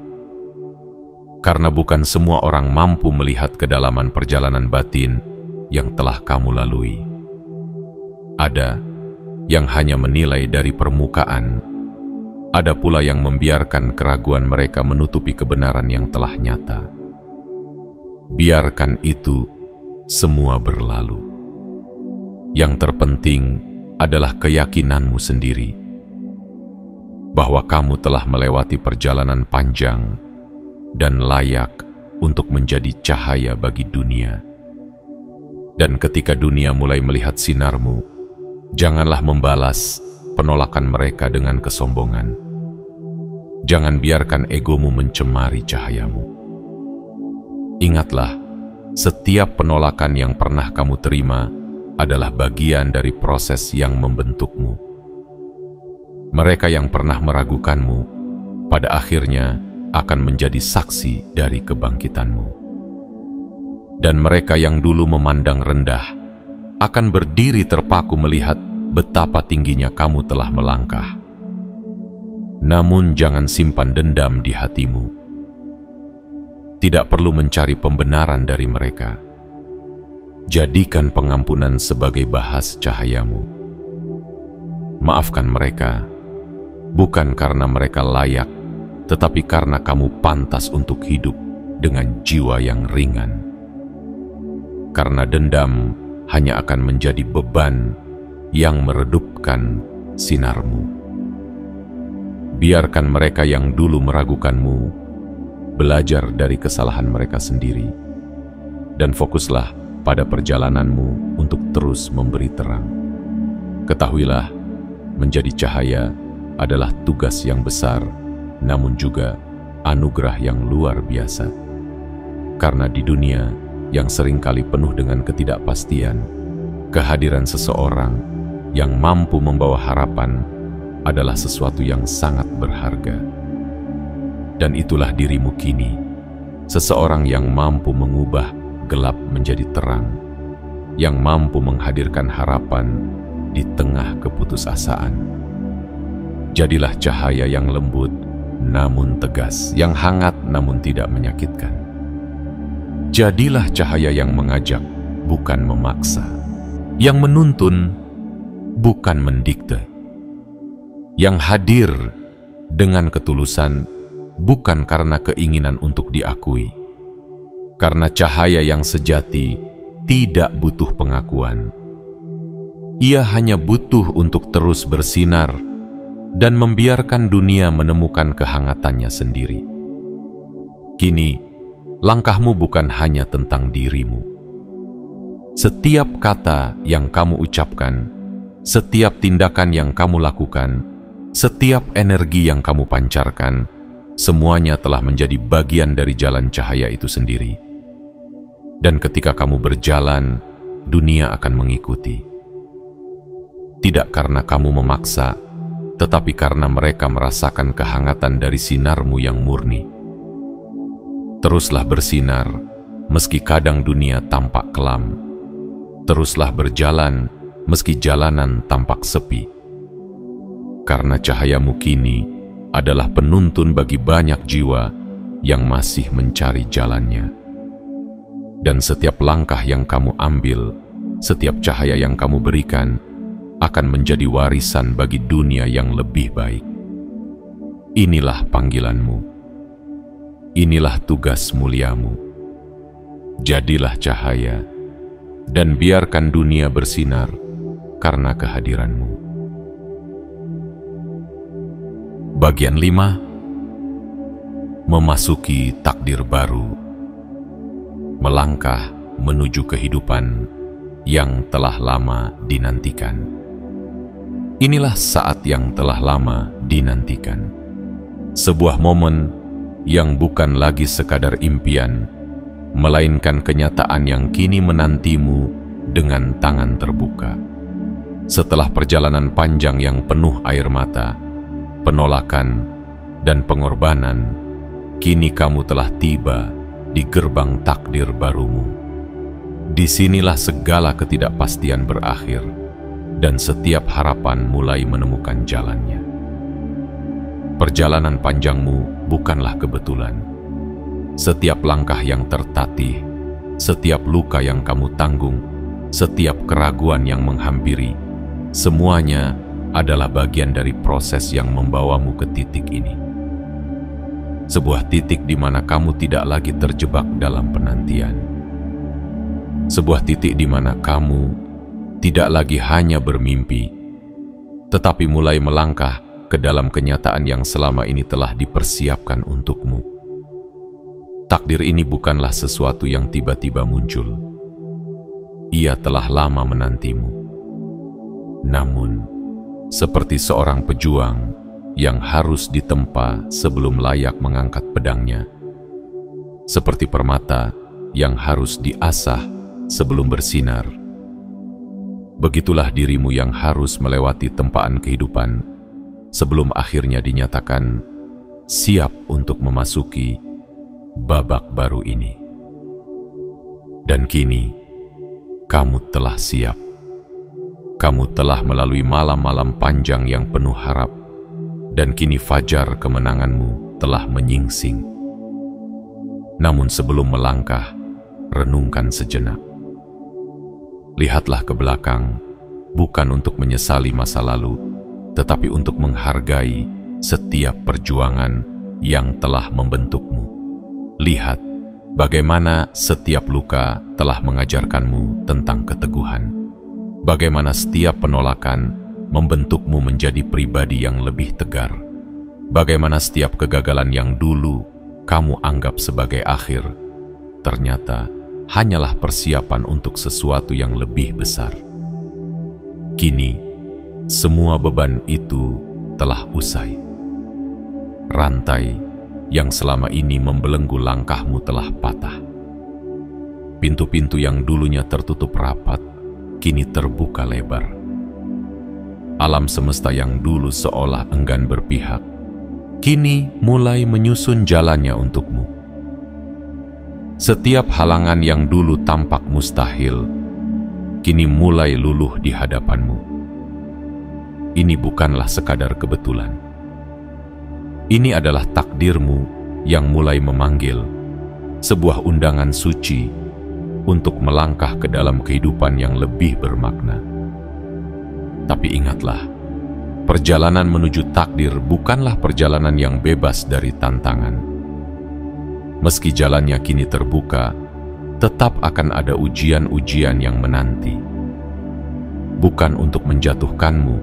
Karena bukan semua orang mampu melihat kedalaman perjalanan batin yang telah kamu lalui. Ada yang hanya menilai dari permukaan. Ada pula yang membiarkan keraguan mereka menutupi kebenaran yang telah nyata. Biarkan itu semua berlalu. Yang terpenting adalah keyakinanmu sendiri, bahwa kamu telah melewati perjalanan panjang dan layak untuk menjadi cahaya bagi dunia. Dan ketika dunia mulai melihat sinarmu, janganlah membalas penolakan mereka dengan kesombongan. Jangan biarkan egomu mencemari cahayamu. Ingatlah, setiap penolakan yang pernah kamu terima adalah bagian dari proses yang membentukmu. Mereka yang pernah meragukanmu, pada akhirnya akan menjadi saksi dari kebangkitanmu. Dan mereka yang dulu memandang rendah akan berdiri terpaku melihat betapa tingginya kamu telah melangkah. Namun jangan simpan dendam di hatimu. Tidak perlu mencari pembenaran dari mereka. Jadikan pengampunan sebagai bahas cahayamu. Maafkan mereka, bukan karena mereka layak, tetapi karena kamu pantas untuk hidup dengan jiwa yang ringan. Karena dendam hanya akan menjadi beban yang meredupkan sinarmu. Biarkan mereka yang dulu meragukanmu belajar dari kesalahan mereka sendiri, dan fokuslah pada perjalananmu untuk terus memberi terang. Ketahuilah, menjadi cahaya adalah tugas yang besar, namun juga anugerah yang luar biasa. Karena di dunia yang seringkali penuh dengan ketidakpastian, kehadiran seseorang yang mampu membawa harapan adalah sesuatu yang sangat berharga. Dan itulah dirimu kini, seseorang yang mampu mengubah gelap menjadi terang, yang mampu menghadirkan harapan di tengah keputusasaan. Jadilah cahaya yang lembut namun tegas, yang hangat namun tidak menyakitkan. Jadilah cahaya yang mengajak, bukan memaksa, yang menuntun, bukan mendikte, yang hadir dengan ketulusan, bukan karena keinginan untuk diakui. Karena cahaya yang sejati tidak butuh pengakuan. Ia hanya butuh untuk terus bersinar dan membiarkan dunia menemukan kehangatannya sendiri. Kini, langkahmu bukan hanya tentang dirimu. Setiap kata yang kamu ucapkan, setiap tindakan yang kamu lakukan, setiap energi yang kamu pancarkan, semuanya telah menjadi bagian dari jalan cahaya itu sendiri. Dan ketika kamu berjalan, dunia akan mengikuti. Tidak karena kamu memaksa, tetapi karena mereka merasakan kehangatan dari sinarmu yang murni. Teruslah bersinar, meski kadang dunia tampak kelam. Teruslah berjalan, meski jalanan tampak sepi. Karena cahayamu kini adalah penuntun bagi banyak jiwa yang masih mencari jalannya. Dan setiap langkah yang kamu ambil, setiap cahaya yang kamu berikan, akan menjadi warisan bagi dunia yang lebih baik. Inilah panggilanmu. Inilah tugas muliamu. Jadilah cahaya, dan biarkan dunia bersinar karena kehadiranmu. Bagian 5. Memasuki takdir baru. Melangkah menuju kehidupan yang telah lama dinantikan. Inilah saat yang telah lama dinantikan. Sebuah momen yang bukan lagi sekadar impian, melainkan kenyataan yang kini menantimu dengan tangan terbuka. Setelah perjalanan panjang yang penuh air mata, penolakan, dan pengorbanan, kini kamu telah tiba di gerbang takdir barumu. Disinilah segala ketidakpastian berakhir, dan setiap harapan mulai menemukan jalannya. Perjalanan panjangmu bukanlah kebetulan. Setiap langkah yang tertatih, setiap luka yang kamu tanggung, setiap keraguan yang menghampiri, semuanya adalah bagian dari proses yang membawamu ke titik ini. Sebuah titik di mana kamu tidak lagi terjebak dalam penantian. Sebuah titik di mana kamu tidak lagi hanya bermimpi, tetapi mulai melangkah ke dalam kenyataan yang selama ini telah dipersiapkan untukmu. Takdir ini bukanlah sesuatu yang tiba-tiba muncul. Ia telah lama menantimu. Namun, seperti seorang pejuang yang harus ditempa sebelum layak mengangkat pedangnya, seperti permata yang harus diasah sebelum bersinar, begitulah dirimu yang harus melewati tempaan kehidupan sebelum akhirnya dinyatakan siap untuk memasuki babak baru ini. Dan kini, kamu telah siap. Kamu telah melalui malam-malam panjang yang penuh harap, dan kini fajar kemenanganmu telah menyingsing. Namun sebelum melangkah, renungkan sejenak. Lihatlah ke belakang, bukan untuk menyesali masa lalu, tetapi untuk menghargai setiap perjuangan yang telah membentukmu. Lihat bagaimana setiap luka telah mengajarkanmu tentang keteguhan. Bagaimana setiap penolakan membentukmu menjadi pribadi yang lebih tegar. Bagaimana setiap kegagalan yang dulu kamu anggap sebagai akhir, ternyata hanyalah persiapan untuk sesuatu yang lebih besar. Kini, semua beban itu telah usai. Rantai yang selama ini membelenggu langkahmu telah patah. Pintu-pintu yang dulunya tertutup rapat, kini terbuka lebar. Alam semesta yang dulu seolah enggan berpihak, kini mulai menyusun jalannya untukmu. Setiap halangan yang dulu tampak mustahil, kini mulai luluh di hadapanmu. Ini bukanlah sekadar kebetulan. Ini adalah takdirmu yang mulai memanggil, sebuah undangan suci untuk melangkah ke dalam kehidupan yang lebih bermakna. Tapi ingatlah, perjalanan menuju takdir bukanlah perjalanan yang bebas dari tantangan. Meski jalannya kini terbuka, tetap akan ada ujian-ujian yang menanti. Bukan untuk menjatuhkanmu,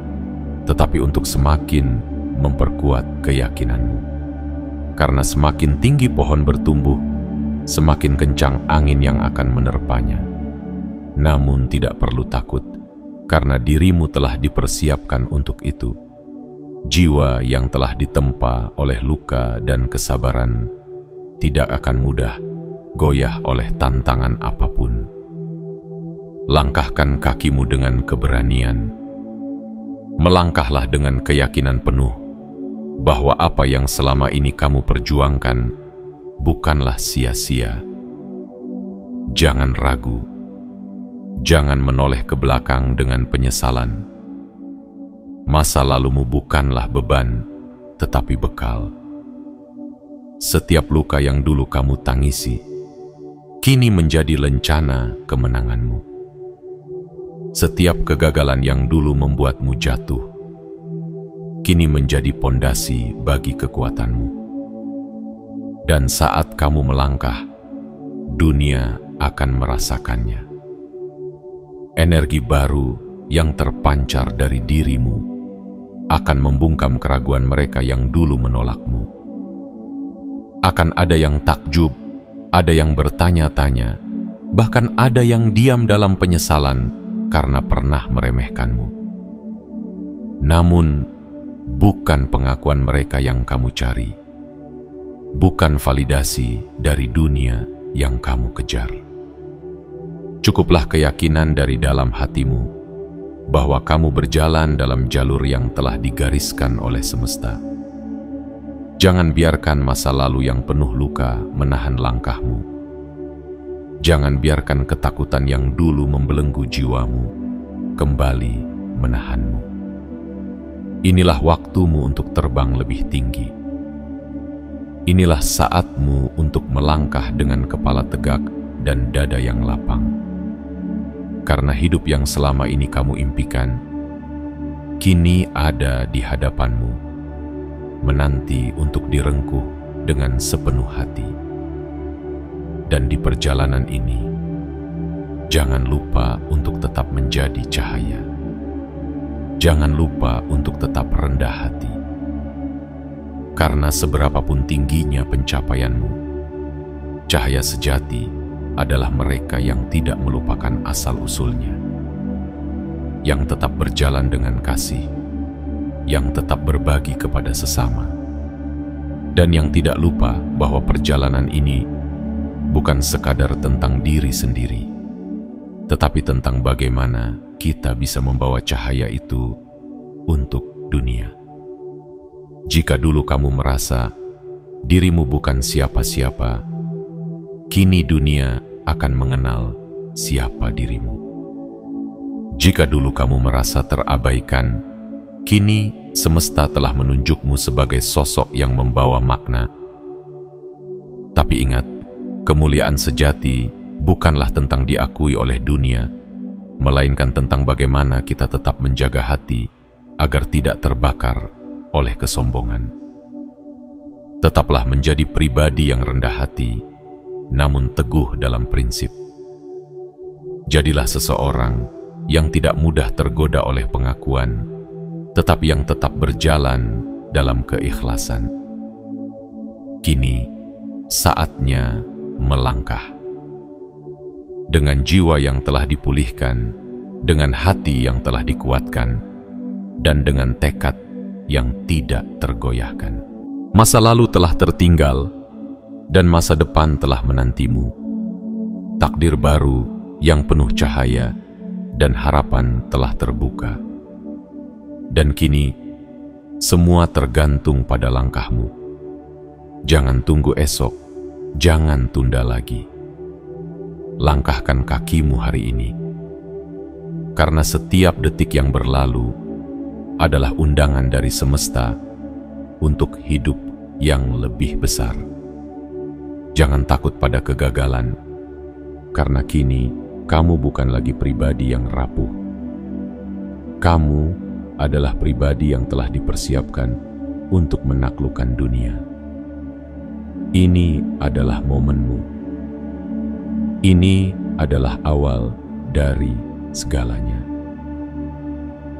tetapi untuk semakin memperkuat keyakinanmu. Karena semakin tinggi pohon bertumbuh, semakin kencang angin yang akan menerpanya. Namun tidak perlu takut, karena dirimu telah dipersiapkan untuk itu. Jiwa yang telah ditempa oleh luka dan kesabaran tidak akan mudah goyah oleh tantangan apapun. Langkahkan kakimu dengan keberanian. Melangkahlah dengan keyakinan penuh bahwa apa yang selama ini kamu perjuangkan bukanlah sia-sia. Jangan ragu. Jangan menoleh ke belakang dengan penyesalan. Masa lalumu bukanlah beban, tetapi bekal. Setiap luka yang dulu kamu tangisi, kini menjadi lencana kemenanganmu. Setiap kegagalan yang dulu membuatmu jatuh, kini menjadi pondasi bagi kekuatanmu. Dan saat kamu melangkah, dunia akan merasakannya. Energi baru yang terpancar dari dirimu akan membungkam keraguan mereka yang dulu menolakmu. Akan ada yang takjub, ada yang bertanya-tanya, bahkan ada yang diam dalam penyesalan karena pernah meremehkanmu. Namun, bukan pengakuan mereka yang kamu cari, bukan validasi dari dunia yang kamu kejar. Cukuplah keyakinan dari dalam hatimu bahwa kamu berjalan dalam jalur yang telah digariskan oleh semesta. Jangan biarkan masa lalu yang penuh luka menahan langkahmu. Jangan biarkan ketakutan yang dulu membelenggu jiwamu kembali menahanmu. Inilah waktumu untuk terbang lebih tinggi. Inilah saatmu untuk melangkah dengan kepala tegak dan dada yang lapang. Karena hidup yang selama ini kamu impikan, kini ada di hadapanmu, menanti untuk direngkuh dengan sepenuh hati. Dan di perjalanan ini, jangan lupa untuk tetap menjadi cahaya. Jangan lupa untuk tetap rendah hati. Karena seberapapun tingginya pencapaianmu, cahaya sejati adalah mereka yang tidak melupakan asal-usulnya, yang tetap berjalan dengan kasih, yang tetap berbagi kepada sesama, dan yang tidak lupa bahwa perjalanan ini bukan sekadar tentang diri sendiri, tetapi tentang bagaimana kita bisa membawa cahaya itu untuk dunia. Jika dulu kamu merasa dirimu bukan siapa-siapa, kini dunia akan mengenal siapa dirimu. Jika dulu kamu merasa terabaikan, kini semesta telah menunjukmu sebagai sosok yang membawa makna. Tapi ingat, kemuliaan sejati bukanlah tentang diakui oleh dunia, melainkan tentang bagaimana kita tetap menjaga hati agar tidak terbakar oleh kesombongan. Tetaplah menjadi pribadi yang rendah hati, namun teguh dalam prinsip. Jadilah seseorang yang tidak mudah tergoda oleh pengakuan, tetapi yang tetap berjalan dalam keikhlasan. Kini, saatnya melangkah. Dengan jiwa yang telah dipulihkan, dengan hati yang telah dikuatkan, dan dengan tekad yang tidak tergoyahkan. Masa lalu telah tertinggal, dan masa depan telah menantimu. Takdir baru yang penuh cahaya dan harapan telah terbuka. Dan kini, semua tergantung pada langkahmu. Jangan tunggu esok, jangan tunda lagi. langkahkan kakimu hari ini. Karena setiap detik yang berlalu adalah undangan dari semesta untuk hidup yang lebih besar. Jangan takut pada kegagalan, karena kini kamu bukan lagi pribadi yang rapuh. Kamu adalah pribadi yang telah dipersiapkan untuk menaklukkan dunia. Ini adalah momenmu. Ini adalah awal dari segalanya.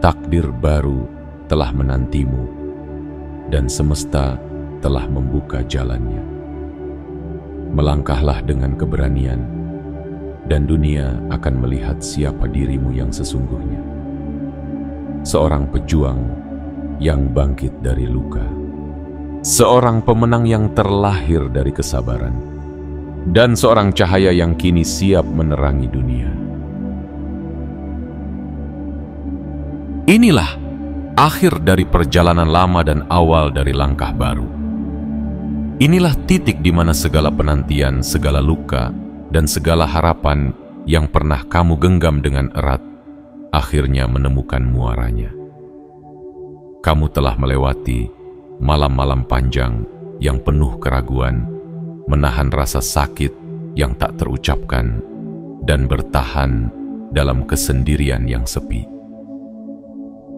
Takdir baru telah menantimu, dan semesta telah membuka jalannya. Melangkahlah dengan keberanian, dan dunia akan melihat siapa dirimu yang sesungguhnya. Seorang pejuang yang bangkit dari luka. Seorang pemenang yang terlahir dari kesabaran. Dan seorang cahaya yang kini siap menerangi dunia. Inilah akhir dari perjalanan lama dan awal dari langkah baru. Inilah titik di mana segala penantian, segala luka, dan segala harapan yang pernah kamu genggam dengan erat akhirnya menemukan muaranya. Kamu telah melewati malam-malam panjang yang penuh keraguan, menahan rasa sakit yang tak terucapkan, dan bertahan dalam kesendirian yang sepi.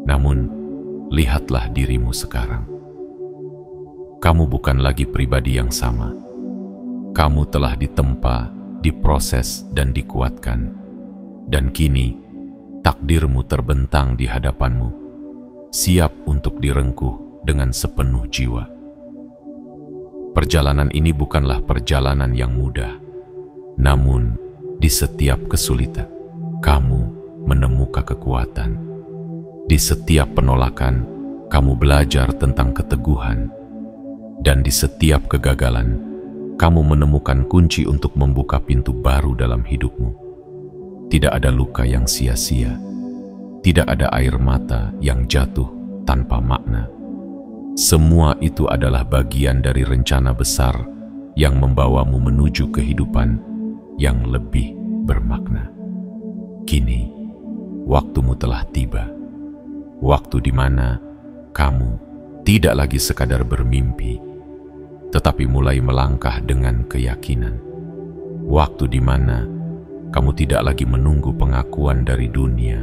Namun, lihatlah dirimu sekarang. Kamu bukan lagi pribadi yang sama. Kamu telah ditempa, diproses, dan dikuatkan. Dan kini, takdirmu terbentang di hadapanmu, siap untuk direngkuh dengan sepenuh jiwa. Perjalanan ini bukanlah perjalanan yang mudah, namun di setiap kesulitan, kamu menemukan kekuatan. Di setiap penolakan, kamu belajar tentang keteguhan. Dan di setiap kegagalan, kamu menemukan kunci untuk membuka pintu baru dalam hidupmu. Tidak ada luka yang sia-sia. Tidak ada air mata yang jatuh tanpa makna. Semua itu adalah bagian dari rencana besar yang membawamu menuju kehidupan yang lebih bermakna. Kini, waktumu telah tiba. Waktu di mana kamu tidak lagi sekadar bermimpi, tetapi mulai melangkah dengan keyakinan. Waktu di mana kamu tidak lagi menunggu pengakuan dari dunia,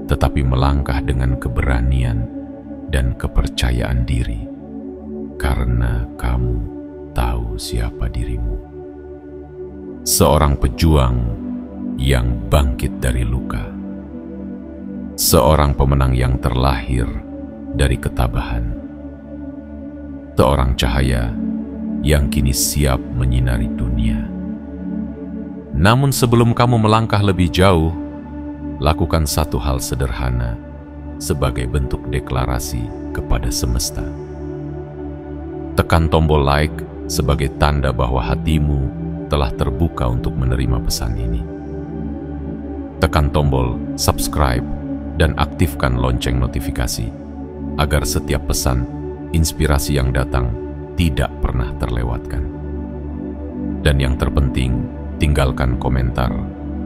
tetapi melangkah dengan keberanian dan kepercayaan diri, karena kamu tahu siapa dirimu. Seorang pejuang yang bangkit dari luka. Seorang pemenang yang terlahir dari ketabahan. Seorang cahaya yang kini siap menyinari dunia. Namun sebelum kamu melangkah lebih jauh, lakukan satu hal sederhana sebagai bentuk deklarasi kepada semesta. Tekan tombol like sebagai tanda bahwa hatimu telah terbuka untuk menerima pesan ini. Tekan tombol subscribe dan aktifkan lonceng notifikasi agar setiap pesan inspirasi yang datang tidak pernah terlewatkan. Dan yang terpenting, tinggalkan komentar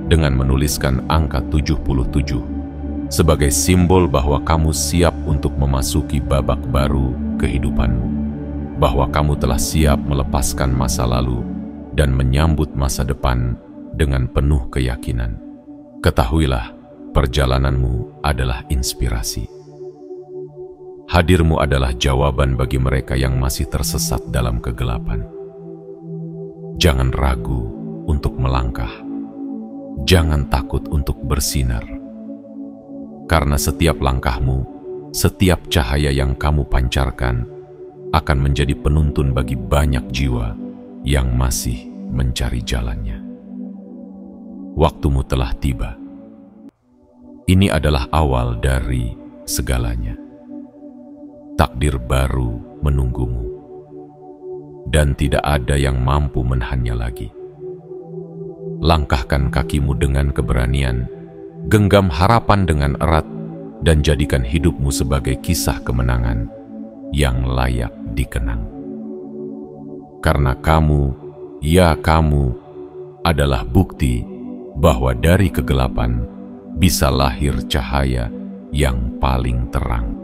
dengan menuliskan angka 77 sebagai simbol bahwa kamu siap untuk memasuki babak baru kehidupanmu, bahwa kamu telah siap melepaskan masa lalu dan menyambut masa depan dengan penuh keyakinan. Ketahuilah, perjalananmu adalah inspirasi. Hadirmu adalah jawaban bagi mereka yang masih tersesat dalam kegelapan. Jangan ragu untuk melangkah. Jangan takut untuk bersinar. Karena setiap langkahmu, setiap cahaya yang kamu pancarkan akan menjadi penuntun bagi banyak jiwa yang masih mencari jalannya. Waktumu telah tiba. Ini adalah awal dari segalanya. Takdir baru menunggumu, dan tidak ada yang mampu menahannya lagi. Langkahkan kakimu dengan keberanian, genggam harapan dengan erat, dan jadikan hidupmu sebagai kisah kemenangan yang layak dikenang. Karena kamu, ya kamu, adalah bukti bahwa dari kegelapan bisa lahir cahaya yang paling terang.